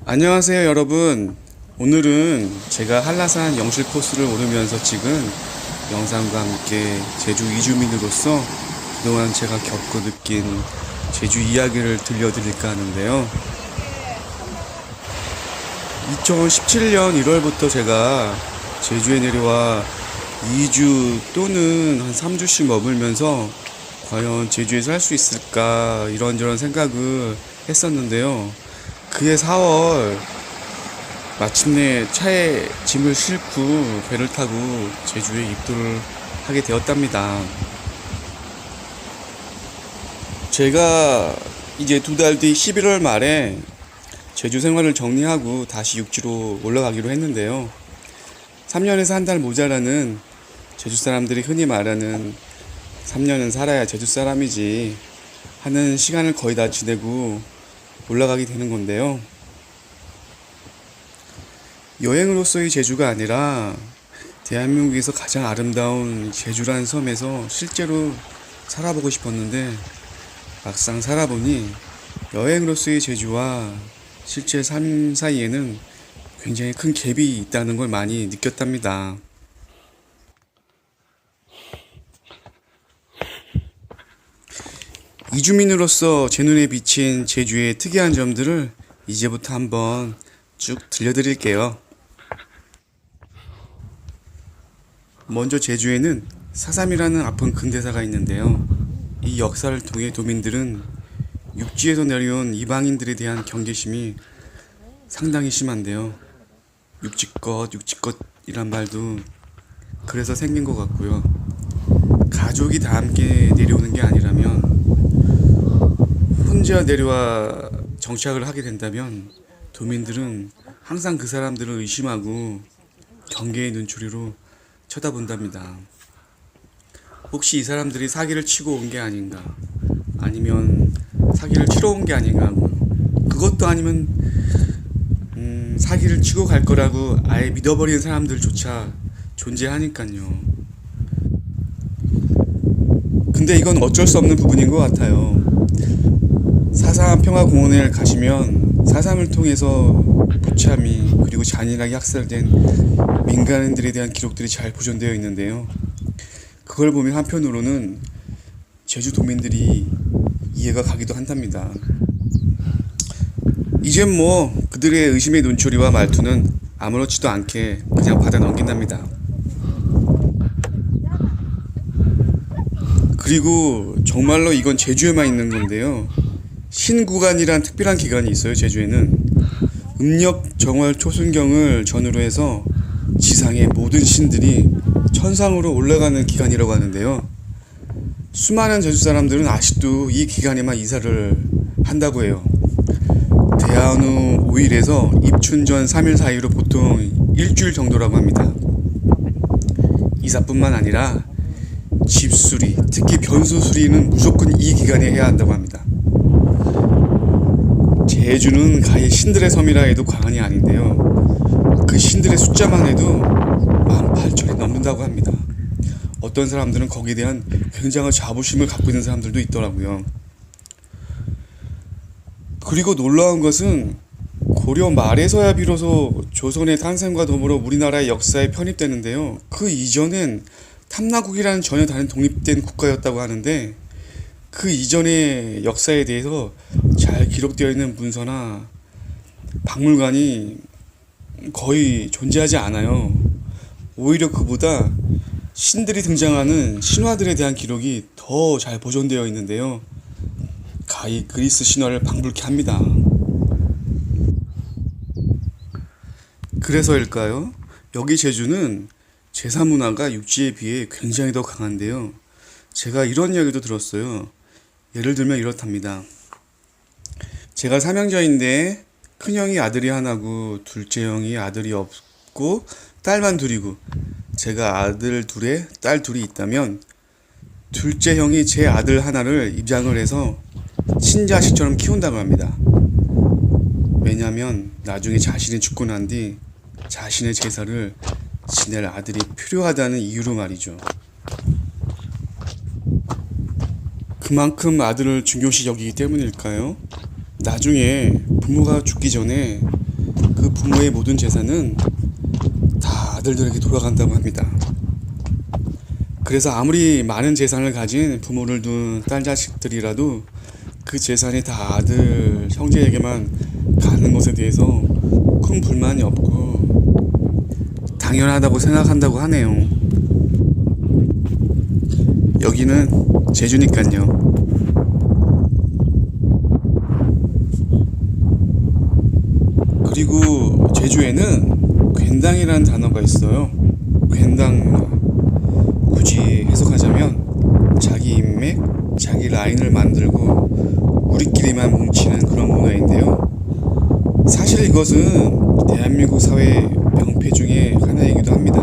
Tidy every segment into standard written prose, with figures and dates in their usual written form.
안녕하세요 여러분. 오늘은 제가 한라산 영실 코스를 오르면서 찍은 영상과 함께 제주 이주민으로서 그동안 제가 겪고 느낀 제주 이야기를 들려드릴까 하는데요. 2017년 1월부터 제가 제주에 내려와 2주 또는 한 3주씩 머물면서 과연 제주에서 할 수 있을까 이런저런 생각을 했었는데요. 그해 4월 마침내 차에 짐을 싣고 배를 타고 제주에 입도를 하게 되었답니다. 제가 이제 2달 뒤 11월 말에 제주 생활을 정리하고 다시 육지로 올라가기로 했는데요. 3년에서 한 달 모자라는 제주 사람들이 흔히 말하는 3년은 살아야 제주 사람이지 하는 시간을 거의 다 지내고 올라가게 되는 건데요. 여행으로서의 제주가 아니라 대한민국에서 가장 아름다운 제주라는 섬에서 실제로 살아보고 싶었는데 막상 살아보니 여행으로서의 제주와 실제 삶 사이에는 굉장히 큰 갭이 있다는 걸 많이 느꼈답니다. 이주민으로서 제 눈에 비친 제주의 특이한 점들을 이제부터 한번 쭉 들려드릴게요. 먼저 제주에는 사삼이라는 아픈 근대사가 있는데요. 이 역사를 통해 도민들은 육지에서 내려온 이방인들에 대한 경계심이 상당히 심한데요. 육지껏이란 말도 그래서 생긴 것 같고요. 가족이 다 함께 내려오는 게 아니라면 혼자 내려와 정착을 하게 된다면 도민들은 항상 그 사람들을 의심하고 경계의 눈초리로 쳐다본답니다. 혹시 이 사람들이 사기를 치고 온 게 아닌가, 아니면 사기를 치러 온 게 아닌가 하고, 그것도 아니면 사기를 치고 갈 거라고 아예 믿어버리는 사람들조차 존재하니까요. 근데 이건 어쩔 수 없는 부분인 것 같아요. 사삼 평화공원에 가시면 사삼을 통해서 부참이 그리고 잔인하게 학살된 민간인들에 대한 기록들이 잘 보존되어 있는데요. 그걸 보면 한편으로는 제주 도민들이 이해가 가기도 한답니다. 이젠 뭐 그들의 의심의 눈초리와 말투는 아무렇지도 않게 그냥 받아 넘긴답니다. 그리고 정말로 이건 제주에만 있는 건데요. 신구간이란 특별한 기간이 있어요. 제주에는 음력 정월 초순경을 전후로 해서 지상의 모든 신들이 천상으로 올라가는 기간이라고 하는데요. 수많은 제주 사람들은 아직도 이 기간에만 이사를 한다고 해요. 대한 후 5일에서 입춘 전 3일 사이로 보통 일주일 정도라고 합니다. 이사뿐만 아니라 집수리, 특히 변소 수리는 무조건 이 기간에 해야 한다고 합니다. 제주는 가히 신들의 섬이라 해도 과언이 아닌데요. 그 신들의 숫자만 해도 18,000이 넘는다고 합니다. 어떤 사람들은 거기에 대한 굉장한 자부심을 갖고 있는 사람들도 있더라고요. 그리고 놀라운 것은 고려 말에서야 비로소 조선의 탄생과 더불어 우리나라의 역사에 편입되는데요. 그 이전엔 탐나국이라는 전혀 다른 독립된 국가였다고 하는데 그 이전의 역사에 대해서 잘 기록되어 있는 문서나 박물관이 거의 존재하지 않아요. 오히려 그보다 신들이 등장하는 신화들에 대한 기록이 더 잘 보존되어 있는데요. 가히 그리스 신화를 방불케 합니다. 그래서일까요? 여기 제주는 제사 문화가 육지에 비해 굉장히 더 강한데요. 제가 이런 이야기도 들었어요. 예를 들면 이렇답니다. 제가 삼형제인데 큰형이 아들이 하나고 둘째 형이 아들이 없고 딸만 둘이고 제가 아들 둘에 딸 둘이 있다면 둘째 형이 제 아들 하나를 입양을 해서 친자식처럼 키운다고 합니다. 왜냐면 나중에 자신이 죽고 난 뒤 자신의 제사를 지낼 아들이 필요하다는 이유로 말이죠. 그만큼 아들을 중요시 여기기 때문일까요? 나중에 부모가 죽기 전에 그 부모의 모든 재산은 다 아들들에게 돌아간다고 합니다. 그래서 아무리 많은 재산을 가진 부모를 둔 딸 자식들이라도 그 재산이 다 아들 형제에게만 가는 것에 대해서 큰 불만이 없고 당연하다고 생각한다고 하네요. 여기는 제주니깐요. 그리고 제주에는 괜당이라는 단어가 있어요. 괜당 문화. 굳이 해석하자면 자기 인맥, 자기 라인을 만들고 우리끼리만 뭉치는 그런 문화인데요. 사실 이것은 대한민국 사회 병폐 중에 하나이기도 합니다.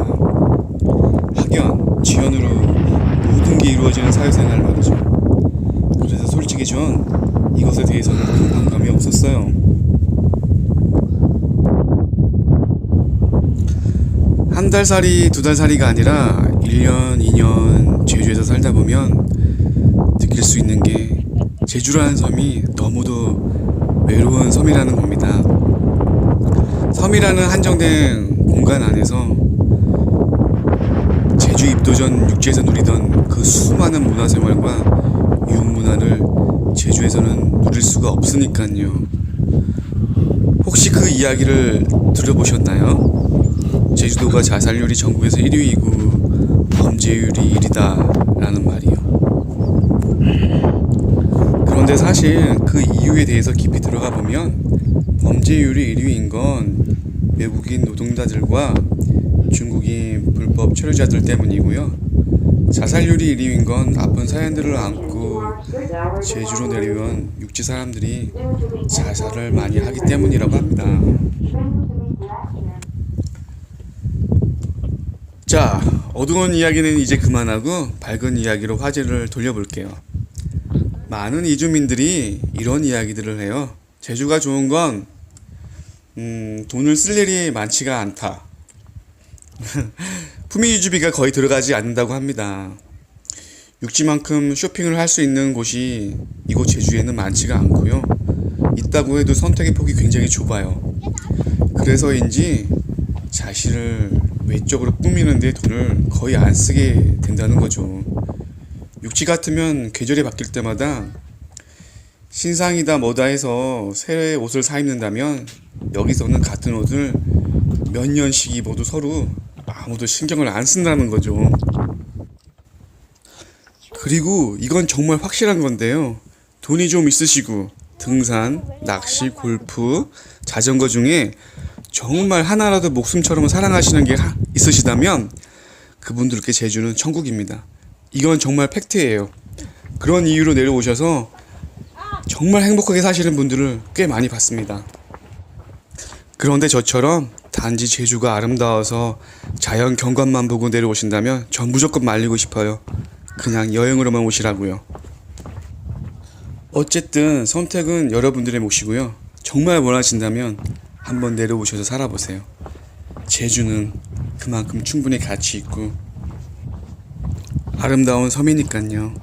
학연, 지연으로 모든 게 이루어지는 사회생활 말이죠. 그래서 솔직히 전 이것에 대해서는 큰 반감이 없었어요. 한 달 살이, 두 달 살이가 아니라 1년, 2년 제주에서 살다 보면 느낄 수 있는 게 제주라는 섬이 너무도 외로운 섬이라는 겁니다. 섬이라는 한정된 공간 안에서 제주 입도 전 육지에서 누리던 그 수많은 문화생활과 유흥문화를 제주에서는 누릴 수가 없으니까요. 혹시 그 이야기를 들어보셨나요? 제주도가 자살률이 전국에서 1위이고 범죄율이 1위다 라는 말이요. 그런데 사실 그 이유에 대해서 깊이 들어가 보면 범죄율이 1위인 건 외국인 노동자들과 중국인 불법 체류자들 때문이고요. 자살률이 1위인 건 아픈 사연들을 안고 제주로 내려온 육지 사람들이 자살을 많이 하기 때문이라고 합니다. 자, 어두운 이야기는 이제 그만하고 밝은 이야기로 화제를 돌려볼게요. 많은 이주민들이 이런 이야기들을 해요. 제주가 좋은 건 돈을 쓸 일이 많지가 않다. 품위유지비가 거의 들어가지 않는다고 합니다. 육지만큼 쇼핑을 할 수 있는 곳이 이곳 제주에는 많지가 않고요. 있다고 해도 선택의 폭이 굉장히 좁아요. 그래서인지 자신을 외적으로 꾸미는데 돈을 거의 안 쓰게 된다는 거죠. 육지 같으면 계절이 바뀔 때마다 신상이다 뭐다 해서 새 옷을 사 입는다면 여기서는 같은 옷을 몇 년씩 입어도 서로 아무도 신경을 안 쓴다는 거죠. 그리고 이건 정말 확실한 건데요. 돈이 좀 있으시고 등산, 낚시, 골프, 자전거 중에 정말 하나라도 목숨처럼 사랑하시는 게 있으시다면 그분들께 제주는 천국입니다. 이건 정말 팩트예요. 그런 이유로 내려오셔서 정말 행복하게 사시는 분들을 꽤 많이 봤습니다. 그런데 저처럼 단지 제주가 아름다워서 자연 경관만 보고 내려오신다면 전 무조건 말리고 싶어요. 그냥 여행으로만 오시라고요. 어쨌든 선택은 여러분들의 몫이고요. 정말 원하신다면 한번 내려오셔서 살아보세요. 제주는 그만큼 충분히 가치 있고 아름다운 섬이니까요.